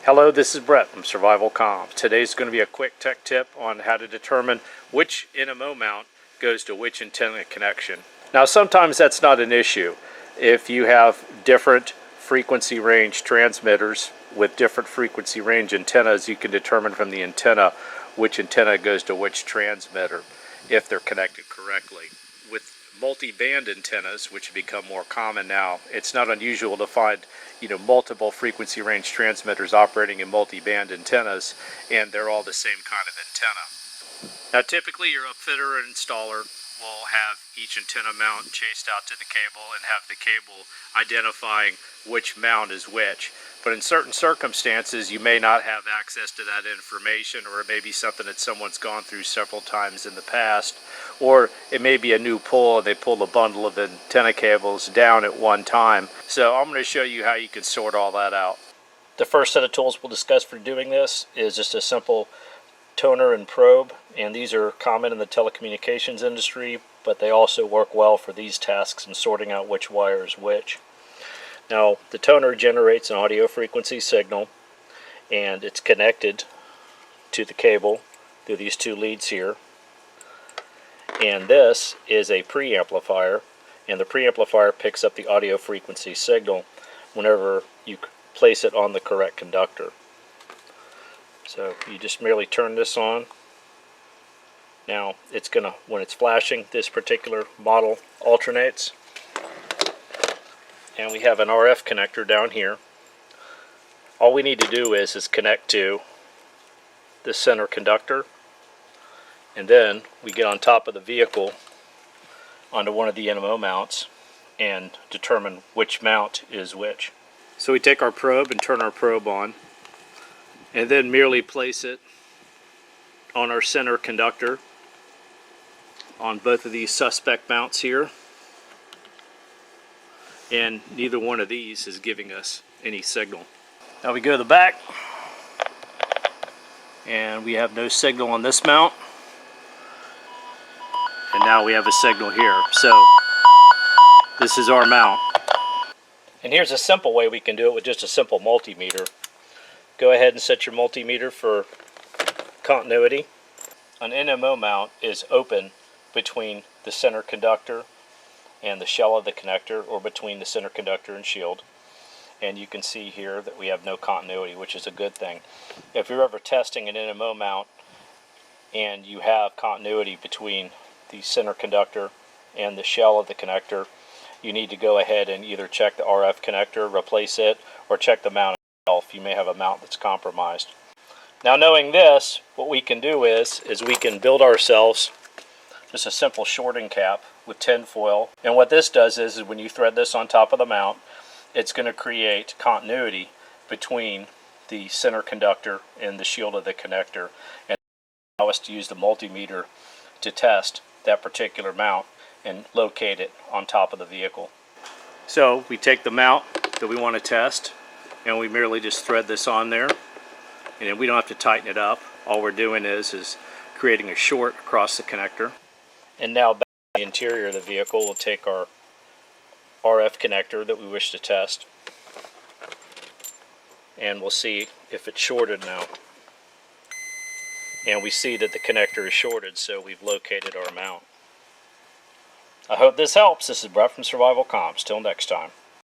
Hello, this is Brett from Survivalcomms. Today's going to be a quick tech tip on how to determine which NMO mount goes to which antenna connection. Now sometimes that's not an issue. If you have different frequency range transmitters with different frequency range antennas, you can determine from the antenna which antenna goes to which transmitter if they're connected correctly. With multi-band antennas, which have become more common now, it's not unusual to find multiple frequency range transmitters operating in multi-band antennas, and they're all the same kind of antenna. Now typically your upfitter and installer will have each antenna mount chased out to the cable and have the cable identifying which mount is which. But in certain circumstances you may not have access to that information, or it may be something that someone's gone through several times in the past, or it may be a new pull and they pull a bundle of antenna cables down at one time. So I'm going to show you how you can sort all that out. The first set of tools we'll discuss for doing this is just a simple toner and probe, and these are common in the telecommunications industry, but they also work well for these tasks in sorting out which wire is which. Now the toner generates an audio frequency signal, and it's connected to the cable through these two leads here, and this is a preamplifier, and the preamplifier picks up the audio frequency signal whenever you place it on the correct conductor. So you just merely turn this on. Now it's gonna, when it's flashing, this particular model alternates, and we have an RF connector down here. All we need to do is connect to the center conductor, and then we get on top of the vehicle onto one of the NMO mounts and determine which mount is which. So we take our probe and turn our probe on, and then merely place it on our center conductor on both of these suspect mounts here, and neither one of these is giving us any signal. Now we go to the back, and we have no signal on this mount, and now we have a signal here. So this is our mount. And here's a simple way we can do it with just a simple multimeter. Go ahead and set your multimeter for continuity. An NMO mount is open between the center conductor and the shell of the connector, or between the center conductor and shield. And you can see here that we have no continuity, which is a good thing. If you're ever testing an NMO mount and you have continuity between the center conductor and the shell of the connector, you need to go ahead and either check the RF connector, replace it, or check the mount itself. You may have a mount that's compromised. Now knowing this, what we can do is we can build ourselves just a simple shorting cap with tin foil, and what this does is when you thread this on top of the mount, it's going to create continuity between the center conductor and the shield of the connector, and allow us to use the multimeter to test that particular mount and locate it on top of the vehicle. So we take the mount that we want to test, and we merely just thread this on there, and we don't have to tighten it up. All we're doing is creating a short across the connector. And now back to the interior of the vehicle, we'll take our RF connector that we wish to test, and we'll see if it's shorted now. And we see that the connector is shorted, so we've located our mount. I hope this helps. This is Brett from Survivalcomms. Till next time.